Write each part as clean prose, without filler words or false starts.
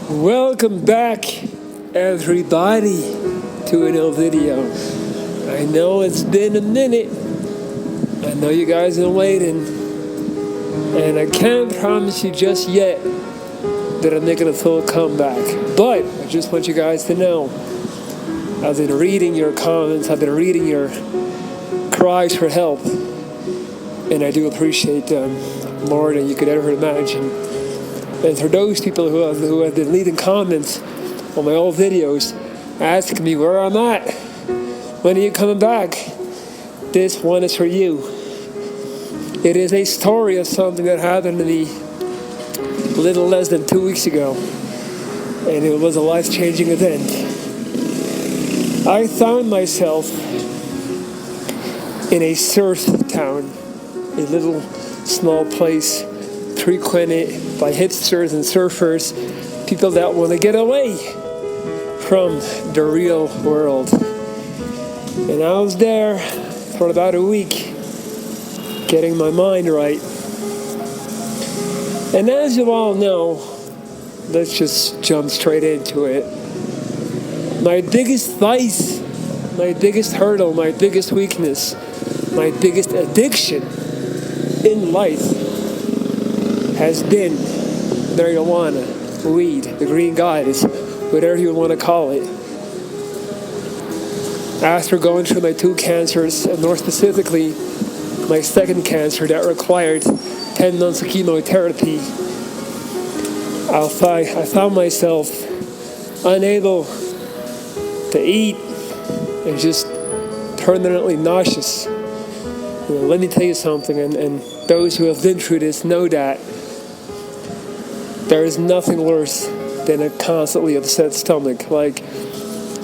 Welcome back, everybody, to a new video. I know it's been a minute. I know you guys have been waiting. And I can't promise you just yet that I'm making a full comeback. But I just want you guys to know, I've been reading your comments, I've been reading your cries for help. And I do appreciate them more than you could ever imagine. And for those people who have been leaving comments on my old videos asking me where I'm at, when are you coming back, this one is for you. It is a story of something that happened to me a little less than 2 weeks ago, and it was a life-changing event. I found myself in a surf town, a little small place frequented by hipsters and surfers, people that want to get away from the real world. And I was there for about a week, getting my mind right. And as you all know, let's just jump straight into it. My biggest vice, my biggest hurdle, my biggest weakness, my biggest addiction in life has been marijuana, weed, the green goddess, whatever you want to call it. After going through my 2 cancers, and more specifically, my second cancer that required 10 months of chemotherapy, I found myself unable to eat and just permanently nauseous. Let me tell you something, and those who have been through this know that there is nothing worse than a constantly upset stomach. Like,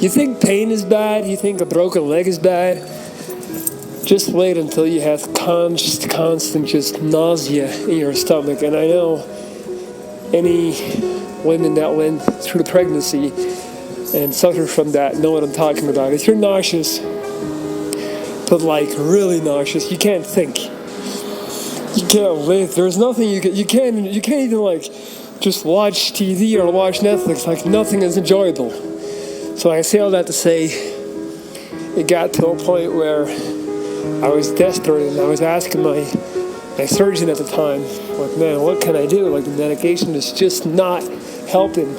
you think pain is bad, you think a broken leg is bad, just wait until you have constant just nausea in your stomach. And I know any women that went through the pregnancy and suffer from that know what I'm talking about. If you're nauseous, but like really nauseous, you can't think, you can't live. There's nothing you can't even like just watch TV or watch Netflix. Like, nothing is enjoyable. So I say all that to say, it got to a point where I was desperate, and I was asking my surgeon at the time, like, man, what can I do? Like, the medication is just not helping.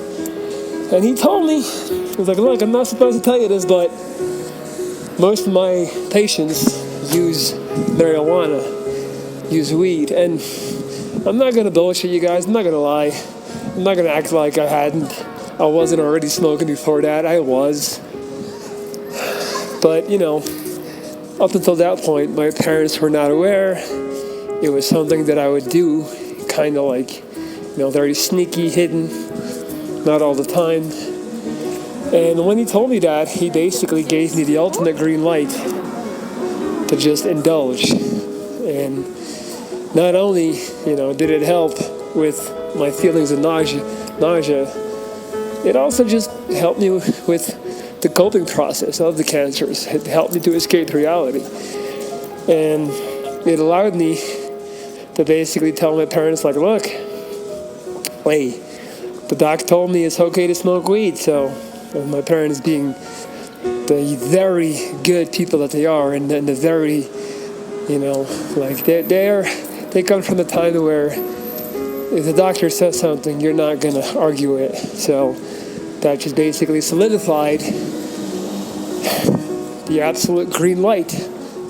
And he told me, he was like, look, I'm not supposed to tell you this, but most of my patients use marijuana, use weed. And I'm not going to bullshit you guys. I'm not going to lie. I'm not going to act like I wasn't already smoking before that. I was. But, up until that point, my parents were not aware. It was something that I would do, kind of like, very sneaky, hidden, not all the time. And when he told me that, he basically gave me the ultimate green light to just indulge. And not only, did it help with my feelings of nausea, it also just helped me with the coping process of the cancers. It helped me to escape reality. And it allowed me to basically tell my parents, like, look, hey, the doc told me it's okay to smoke weed. So, and my parents being the very good people that they are, and the very, like they come from the time where if the doctor says something, you're not going to argue it. So that just basically solidified the absolute green light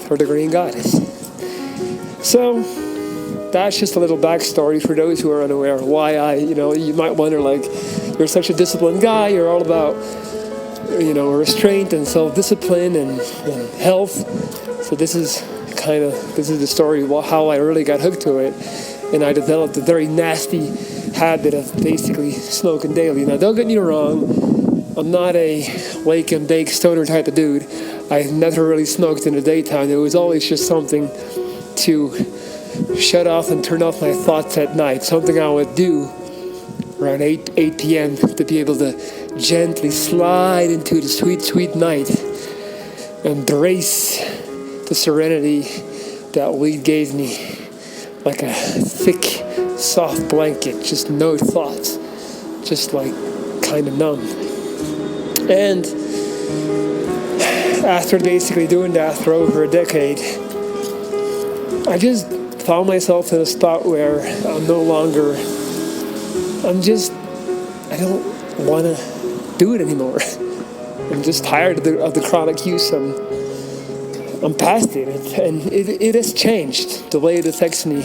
for the green goddess. So that's just a little backstory for those who are unaware why you might wonder, like, you're such a disciplined guy, you're all about, restraint and self-discipline and health. So this is the story of how I really got hooked to it. And I developed a very nasty habit of basically smoking daily. Now, don't get me wrong, I'm not a wake and bake stoner type of dude. I've never really smoked in the daytime. It was always just something to shut off and turn off my thoughts at night. Something I would do around 8 p.m. to be able to gently slide into the sweet, sweet night, embrace the serenity that weed gave me. Like a thick, soft blanket, just no thoughts, just like kind of numb. And after basically doing that for over a decade, I just found myself in a spot where I'm no longer, I don't want to do it anymore. I'm just tired of the chronic use. I'm past it, and it has changed. The way it affects me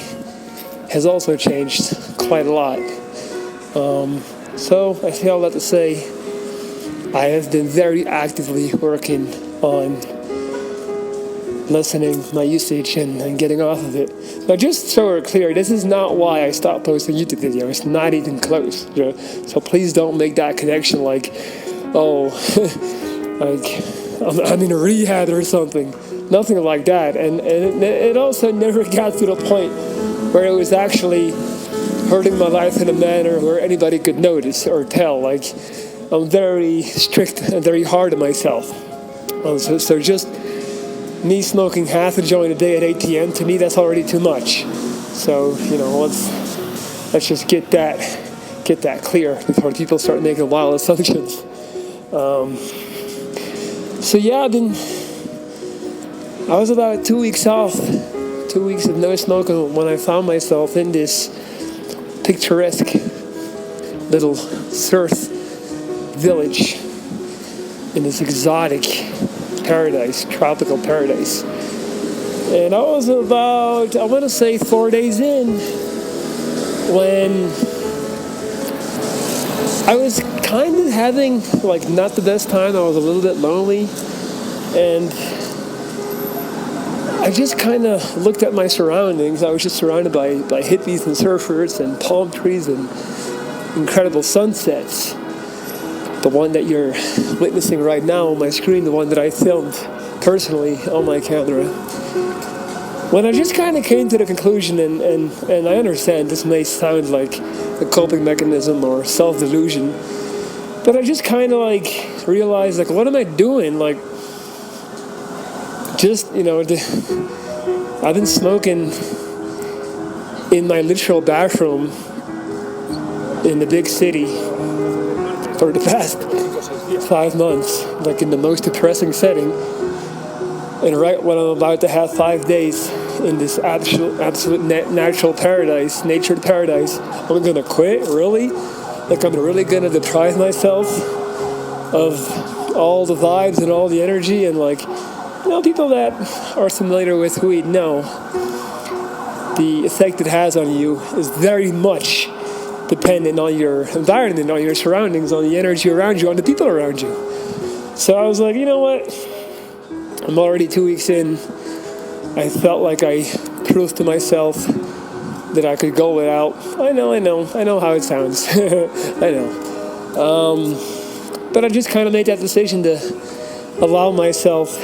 has also changed quite a lot. So I say all that to say, I have been very actively working on lessening my usage and getting off of it. Now, just so we're clear, this is not why I stopped posting YouTube videos. Not even close. So please don't make that connection like, oh, like I'm in a rehab or something. Nothing like that. And it also never got to the point where it was actually hurting my life in a manner where anybody could notice or tell. Like, I'm very strict and very hard on myself. So just me smoking half a joint a day at 8 p.m., to me, that's already too much. So, let's just get that clear before people start making wild assumptions. So yeah, I was about 2 weeks off, 2 weeks of no smoking, when I found myself in this picturesque little surf village in this exotic paradise, tropical paradise. And I was about, I want to say 4 days in, when I was kind of having, like, not the best time. I was a little bit lonely, and I just kind of looked at my surroundings. I was just surrounded by hippies and surfers and palm trees and incredible sunsets. The one that you're witnessing right now on my screen, the one that I filmed personally on my camera. When I just kind of came to the conclusion, and I understand this may sound like a coping mechanism or self-delusion, but I just kind of like realized, like, what am I doing? Like, just, I've been smoking in my literal bathroom in the big city for the past 5 months, like in the most depressing setting. And right when I'm about to have 5 days in this absolute natural paradise, natured paradise, I'm gonna quit? Really? Like, I'm really gonna deprive myself of all the vibes and all the energy? And like, people that are familiar with weed know the effect it has on you is very much dependent on your environment, on your surroundings, on the energy around you, on the people around you. So I was like, you know what? I'm already 2 weeks in. I felt like I proved to myself that I could go without. I know how it sounds. I know. But I just kind of made that decision to allow myself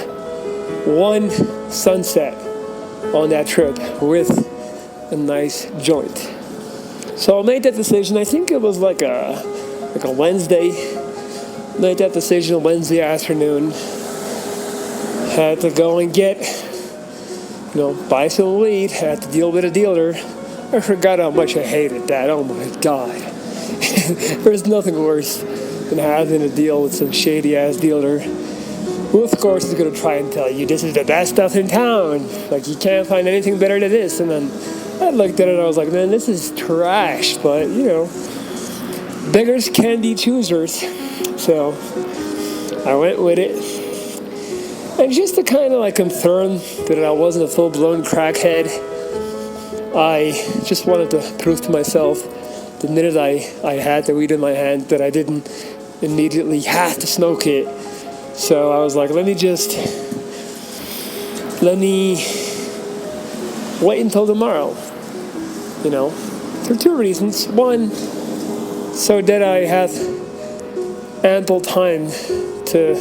one sunset on that trip with a nice joint. So I made that decision. I think it was like a Wednesday. Made that decision Wednesday afternoon. Had to go and get, buy some weed. Had to deal with a dealer. I forgot how much I hated that. Oh my God. There's nothing worse than having to deal with some shady ass dealer who, of course, is going to try and tell you this is the best stuff in town. Like, you can't find anything better than this. And then I looked at it and I was like, man, this is trash. But, beggars can be choosers. So I went with it. And just to kind of like confirm that I wasn't a full-blown crackhead, I just wanted to prove to myself the minute I had the weed in my hand that I didn't immediately have to smoke it. So I was like, let me wait until tomorrow, for 2 reasons. One, so that I have ample time to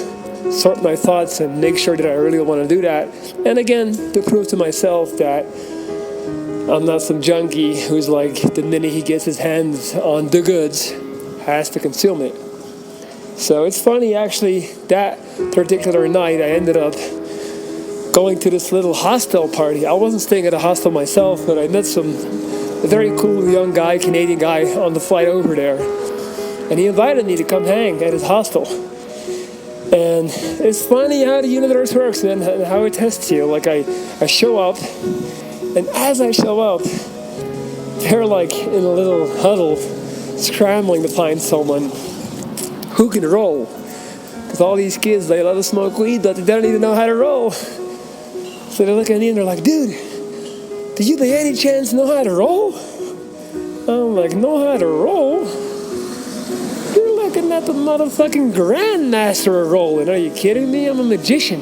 sort my thoughts and make sure that I really want to do that. And again, to prove to myself that I'm not some junkie who's like, the minute he gets his hands on the goods, has to consume it. So it's funny, actually, that particular night I ended up going to this little hostel party. I wasn't staying at a hostel myself, but I met a very cool young guy, Canadian guy, on the flight over there. And he invited me to come hang at his hostel. And it's funny how the universe works, man, and how it tests you. Like, I show up, and as I show up, they're like in a little huddle, scrambling to find someone who can roll. Because all these kids, they love to smoke weed, but they don't even know how to roll. So they look at me and they're like, dude, do you by any chance know how to roll? I'm like, know how to roll? You're looking at the motherfucking grandmaster of rolling. Are you kidding me? I'm a magician.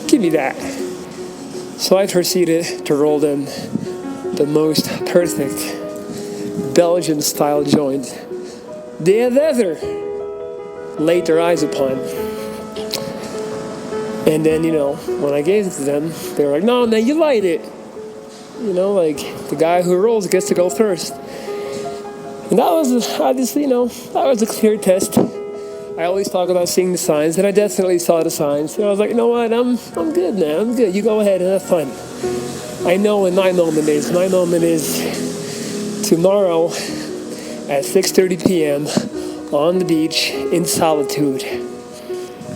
Give me that. So I proceeded to roll them the most perfect Belgian-style joint they have ever laid their eyes upon. And then, when I gave it to them, they were like, no, man, you light it. Like, the guy who rolls gets to go first. And that was, obviously, that was a clear test. I always talk about seeing the signs, and I definitely saw the signs. So I was like, you know what, I'm good, man, I'm good. You go ahead and have fun. I know when my moment is. My moment is tomorrow at 6:30 p.m. on the beach in solitude.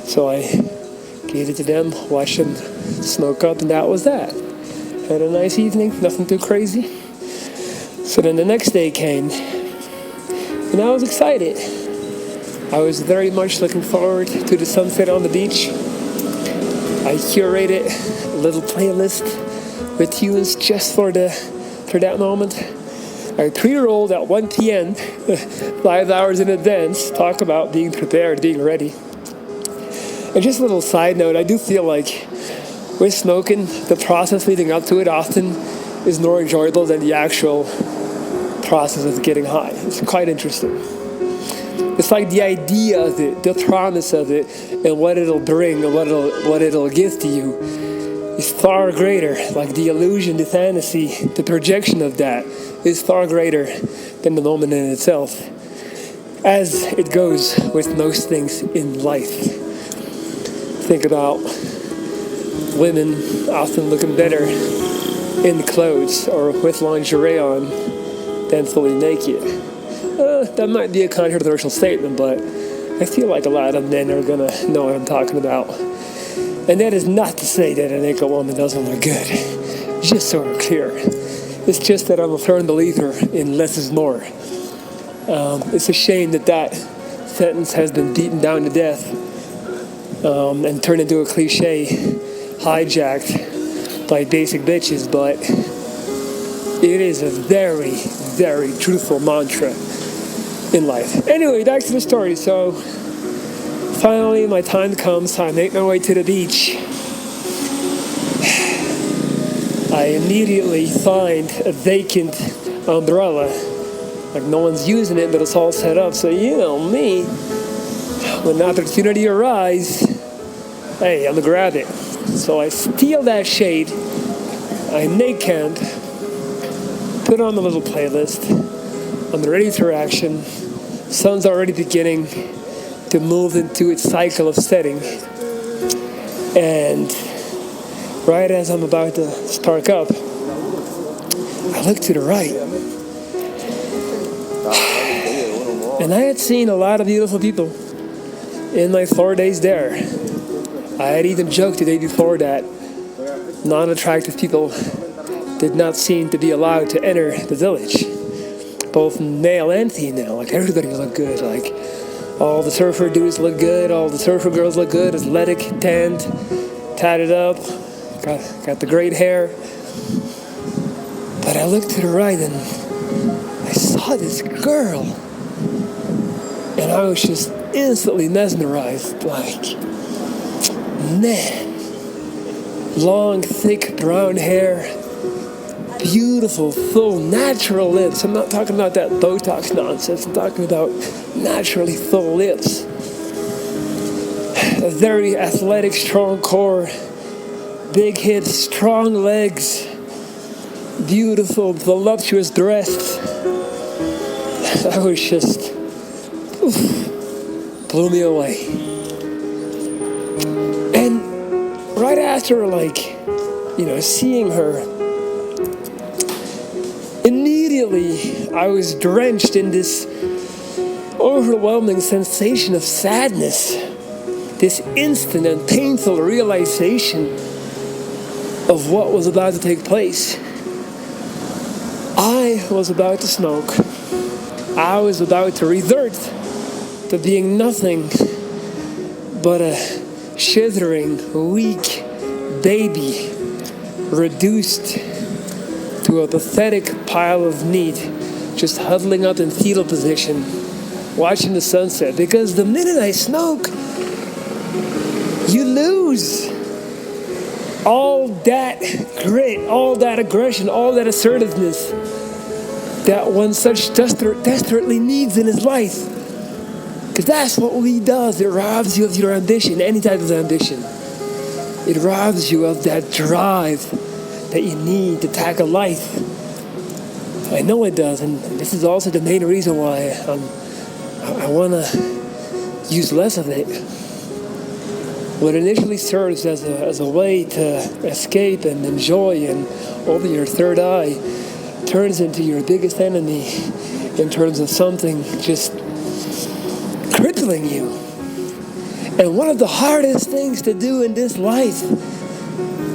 So I gave it to them, watched them smoke up, and that was that. Had a nice evening, nothing too crazy. So then the next day came, and I was excited. I was very much looking forward to the sunset on the beach. I curated a little playlist with tunes just for that moment. I pre-rolled at 1 p.m., 5 hours in advance, talk about being prepared, being ready. And just a little side note, I do feel like with smoking, the process leading up to it often is more enjoyable than the actual process of getting high. It's quite interesting. It's like the idea of it, the promise of it, and what it'll bring and what it'll give to you is far greater. Like the illusion, the fantasy, the projection of that is far greater than the moment in itself, as it goes with most things in life. Think about women often looking better in clothes or with lingerie on than fully naked. That might be a controversial statement, but I feel like a lot of men are gonna know what I'm talking about. And that is not to say that a naked woman doesn't look good. Just so we're clear. It's just that I'm a firm believer in less is more. It's a shame that sentence has been beaten down to death and turned into a cliche hijacked by basic bitches, but it is a very, very truthful mantra in life. Anyway, back to the story. So finally my time comes. I make my way to the beach. I immediately find a vacant umbrella. Like no one's using it, but it's all set up. So you know me, when the opportunity arises, hey, I'm gonna grab it. So I steal that shade. I make camp, put on the little playlist. I'm ready for action. Sun's already beginning to move into its cycle of setting. And right as I'm about to spark up, I look to the right. And I had seen a lot of beautiful people in my 4 days there. I had even joked the day before that non-attractive people did not seem to be allowed to enter the village. Both male and female. Like everybody looked good. Like all the surfer dudes look good. All the surfer girls look good. Athletic, tanned, tatted up. Got the great hair. But I looked to the right and I saw this girl. And I was just instantly mesmerized. Like, man. Long, thick, brown hair. Beautiful, full, natural lips. I'm not talking about that Botox nonsense. I'm talking about naturally full lips. A very athletic, strong core. Big hips, strong legs. Beautiful, voluptuous breasts. That was just... blew me away. And right after, seeing her, immediately I was drenched in this overwhelming sensation of sadness, this instant and painful realization of what was about to take place. I was about to smoke. I was about to revert to being nothing but a shivering, weak baby, reduced to a pathetic pile of meat, just huddling up in fetal position, watching the sunset. Because the minute I smoke, you lose all that grit, all that aggression, all that assertiveness that one such desperately needs in his life. Because that's what weed does. It robs you of your ambition, any type of ambition. It robs you of that drive that you need to tackle life. I know it does, and this is also the main reason why I want to use less of it. What initially serves as a way to escape and enjoy and open your third eye turns into your biggest enemy in terms of something just crippling you. And one of the hardest things to do in this life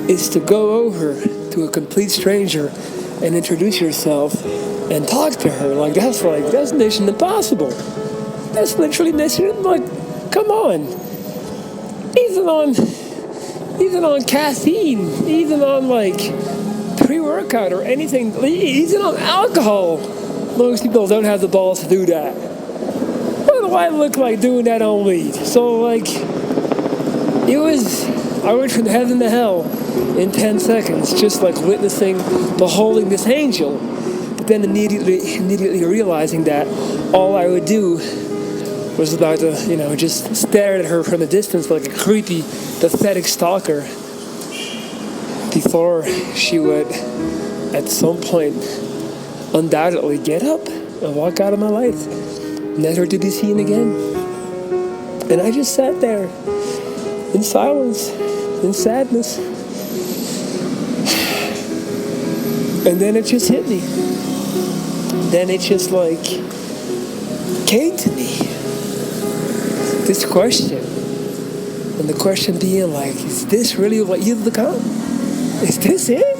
is to go over to a complete stranger and introduce yourself and talk to her. That's mission impossible. That's literally mission, come on. Even on caffeine, even on pre-workout or anything, even on alcohol, most people don't have the balls to do that. What do I look like doing that on weed? So I went from heaven to hell in 10 seconds, just witnessing, beholding this angel, but then immediately realizing that all I would do was about to, just stare at her from a distance like a creepy, pathetic stalker before she would, at some point, undoubtedly get up and walk out of my life, never to be seen again. And I just sat there in silence, in sadness. And then it just hit me. Then it just came to me. This question, and the question being is this really what you've become? Is this it?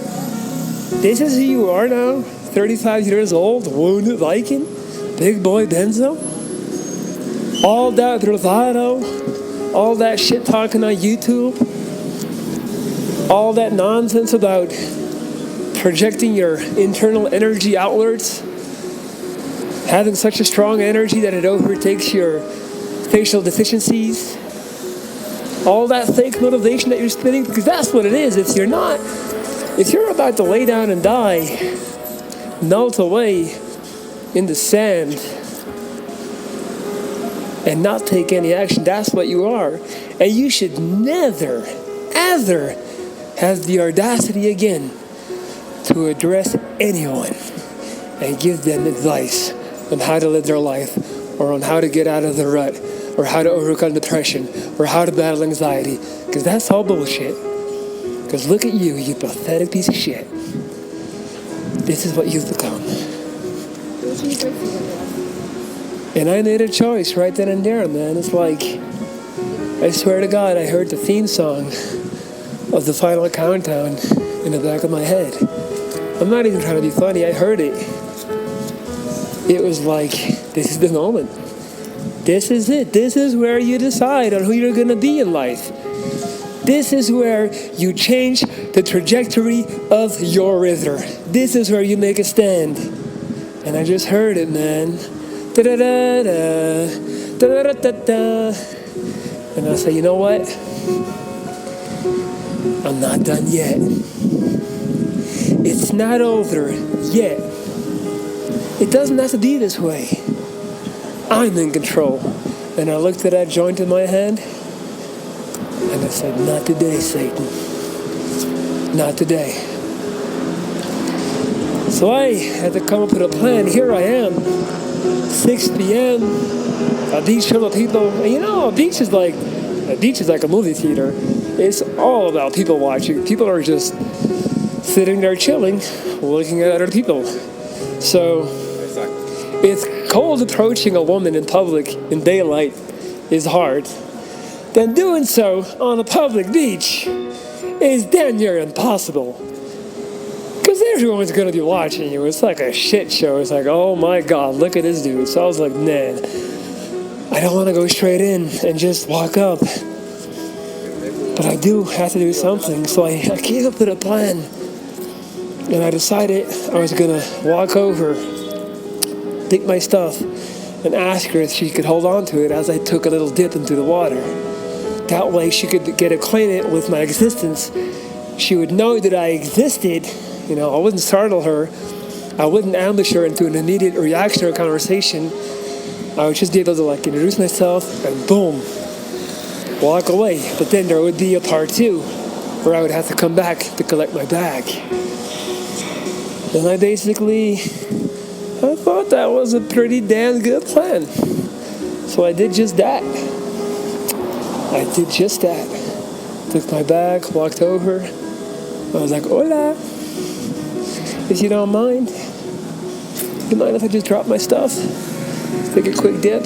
This is who you are now, 35 years old, wounded Viking, big boy Benzo? All that bravado, all that shit talking on YouTube, all that nonsense about projecting your internal energy outwards, having such a strong energy that it overtakes your facial deficiencies, all that fake motivation that you're spinning, because that's what it is. If you're about to lay down and die, melt away in the sand, and not take any action, that's what you are. And you should never, ever have the audacity again to address anyone and give them advice on how to live their life, or on how to get out of the rut, or how to overcome depression, or how to battle anxiety, because that's all bullshit. Because look at you, you pathetic piece of shit. This is what you've become. And I made a choice right then and there, man. It's I swear to God, I heard the theme song of the final countdown in the back of my head. I'm not even trying to be funny, I heard it. It was this is the moment. This is it. This is where you decide on who you're going to be in life. This is where you change the trajectory of your river. This is where you make a stand. And I just heard it, man. Da-da-da-da, da-da-da-da-da. And I say, you know what? I'm not done yet. It's not over yet. It doesn't have to be this way. I'm in control. And I looked at that joint in my hand, and I said, not today, Satan. Not today. So I had to come up with a plan. Here I am, 6 p.m., a beach full of people. And a beach is like a movie theater. It's all about people watching. People are just sitting there chilling, looking at other people. So it's cold approaching a woman in public in daylight is hard, then doing so on a public beach is damn near impossible. Because everyone's going to be watching you. It's like a shit show. It's like, oh my God, look at this dude. So I was like, nah, I don't want to go straight in and just walk up. But I do have to do something. So I came up with a plan. And I decided I was going to walk over, pick my stuff, and ask her if she could hold on to it as I took a little dip into the water. That way she could get acquainted with my existence. She would know that I existed. You know, I wouldn't startle her. I wouldn't ambush her into an immediate reaction or conversation. I would just be able to like introduce myself and boom, walk away. But then there would be a part two where I would have to come back to collect my bag. And I thought that was a pretty damn good plan. So I did just that. Took my bag, walked over. I was like, hola. If you don't mind if I just drop my stuff? Take a quick dip?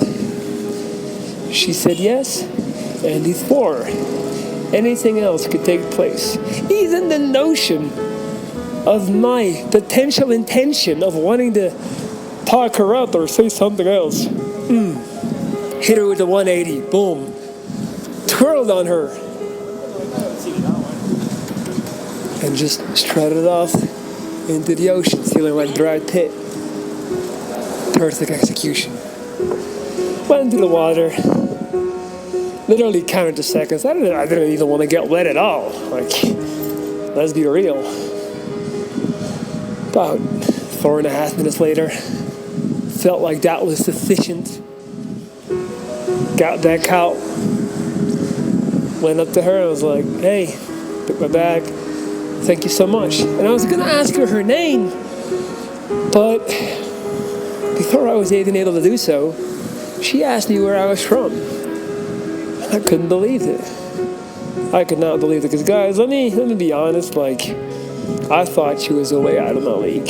She said yes. And before anything else could take place, even the notion of my potential intention of wanting to talk her up or say something else, hit her with the 180, boom, twirled on her, and just strutted off into the ocean, feeling like Brad Pitt. Perfect execution. Went into the water, literally counted the seconds. I didn't even want to get wet at all. Like, let's be real. About 4.5 minutes later, felt like that was sufficient. Got back out, went up to her, I was like, hey, took my bag, thank you so much. And I was gonna ask her name, but before I was even able to do so, she asked me where I was from. I couldn't believe it. I could not believe it, because guys, let me be honest, like, I thought she was way out of my league.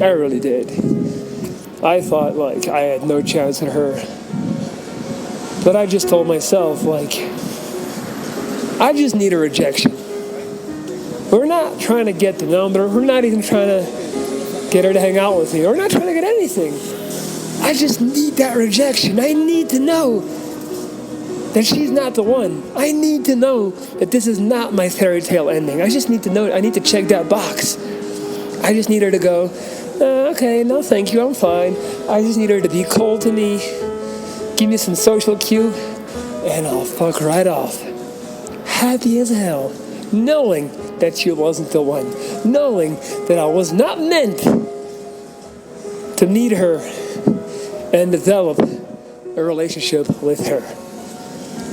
I really did. I thought, like, I had no chance at her. But I just told myself, like, I just need a rejection. We're not trying to get the number. We're not even trying to get her to hang out with me. We're not trying to get anything. I just need that rejection. I need to know that she's not the one. I need to know that this is not my fairy tale ending. I just need to know. I need to check that box. I just need her to go, okay, no thank you, I'm fine. I just need her to be cold to me, give me some social cue, and I'll fuck right off. Happy as hell, knowing that she wasn't the one. Knowing that I was not meant to meet her and develop a relationship with her.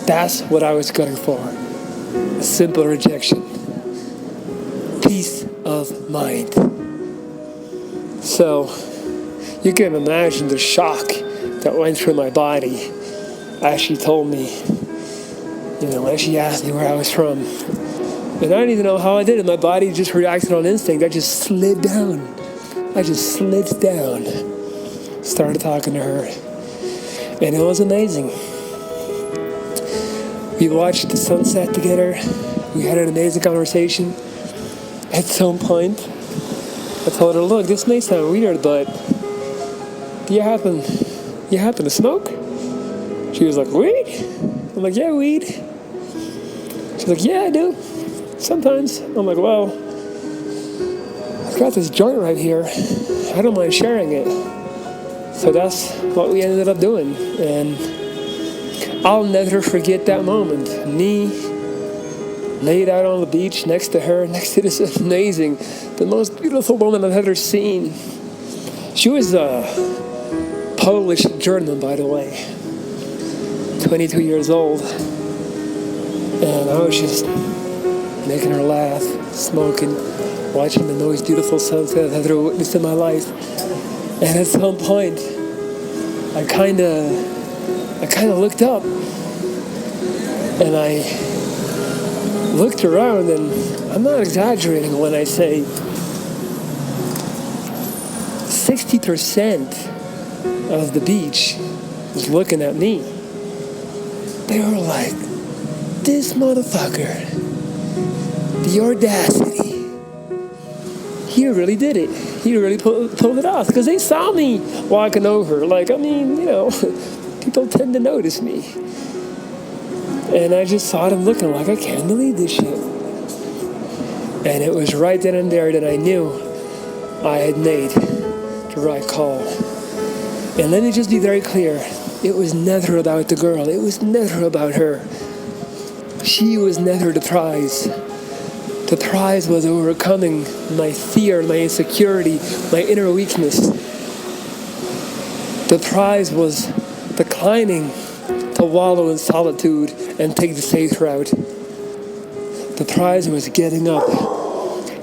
That's what I was going for. A simple rejection. Peace of mind. So, you can imagine the shock that went through my body as she told me, as she asked me where I was from. And I don't even know how I did it. My body just reacted on instinct. I just slid down. Started talking to her. And it was amazing. We watched the sunset together. We had an amazing conversation. At some point, I told her, look, this may sound weird, but do you happen to smoke? She was like, weed? I'm like, yeah, weed. She's like, yeah, I do. Sometimes. I'm like, well, I've got this joint right here. I don't mind sharing it. So that's what we ended up doing. And I'll never forget that moment. Me laid out on the beach next to her, next to this amazing, the most beautiful woman I've ever seen. She was a Polish German, by the way. 22 years old. And I was just making her laugh, smoking, watching the most beautiful sunset I've ever witnessed in my life. And at some point, I kind of looked up, and I looked around, and I'm not exaggerating when I say 60% of the beach was looking at me. They were like, this motherfucker, the audacity. He really did it. He really pulled it off. Because they saw me walking over. Like, I mean, people tend to notice me. And I just saw them looking like, I can't believe this shit. And it was right then and there that I knew I had made the right call. And let me just be very clear. It was never about the girl. It was never about her. She was never the prize. The prize was overcoming my fear, my insecurity, my inner weakness. The prize was declining to wallow in solitude and take the safe route. The prize was getting up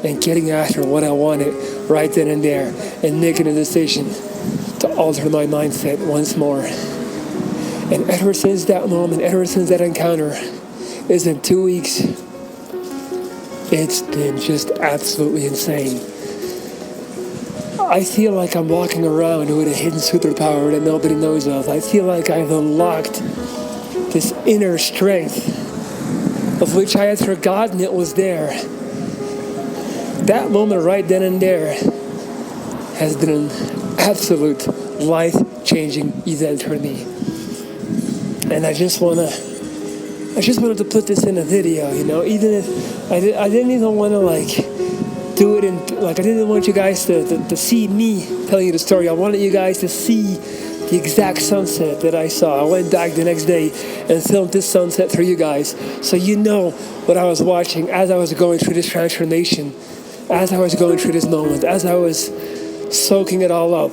and getting after what I wanted right then and there and making a decision to alter my mindset once more. And ever since that moment, ever since that encounter, it's been 2 weeks. It's been just absolutely insane. I feel like I'm walking around with a hidden superpower that nobody knows of. I feel like I've unlocked this inner strength of which I had forgotten it was there. That moment right then and there has been an absolute life-changing event for me. And I just wanted to put this in a video, even if I didn't even want to do it in, I didn't want you guys to see me telling you the story. I wanted you guys to see the exact sunset that I saw. I went back the next day and filmed this sunset for you guys, so you know what I was watching as I was going through this transformation, as I was going through this moment, as I was soaking it all up.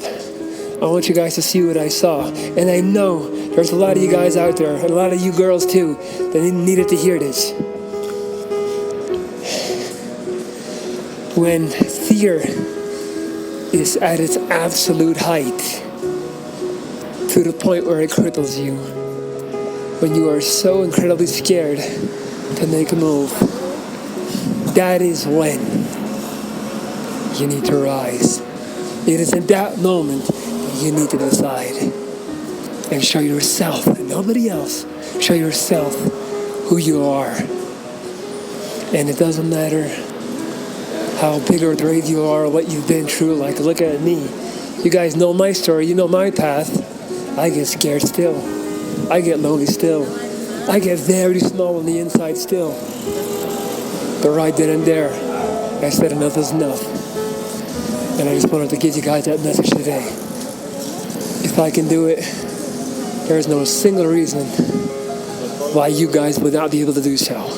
I want you guys to see what I saw. And I know there's a lot of you guys out there, and a lot of you girls too, that needed to hear this. When fear is at its absolute height, to the point where it cripples you, when you are so incredibly scared to make a move, that is when you need to rise. It is in that moment you need to decide and show yourself and nobody else, show yourself who you are. And it doesn't matter how big or brave you are or what you've been through. Like, look at me. You guys know my story, you know my path. I get scared still. I get lonely still. I get very small on the inside still. But right then and there, I said enough is enough. And I just wanted to give you guys that message today. If I can do it, there's no single reason why you guys would not be able to do so.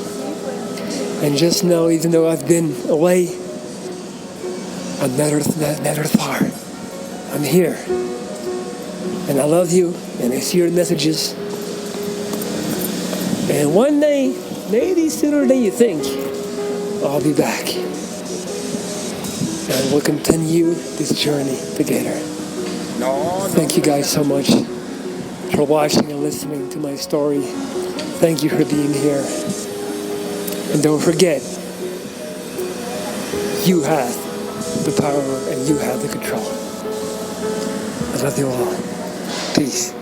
And just know, even though I've been away, I'm never far. I'm here. And I love you, and I see your messages. And one day, maybe sooner than you think, I'll be back. And we'll continue this journey together. Thank you guys so much for watching and listening to my story. Thank you for being here. And don't forget, you have the power and you have the control. I love you all. Peace.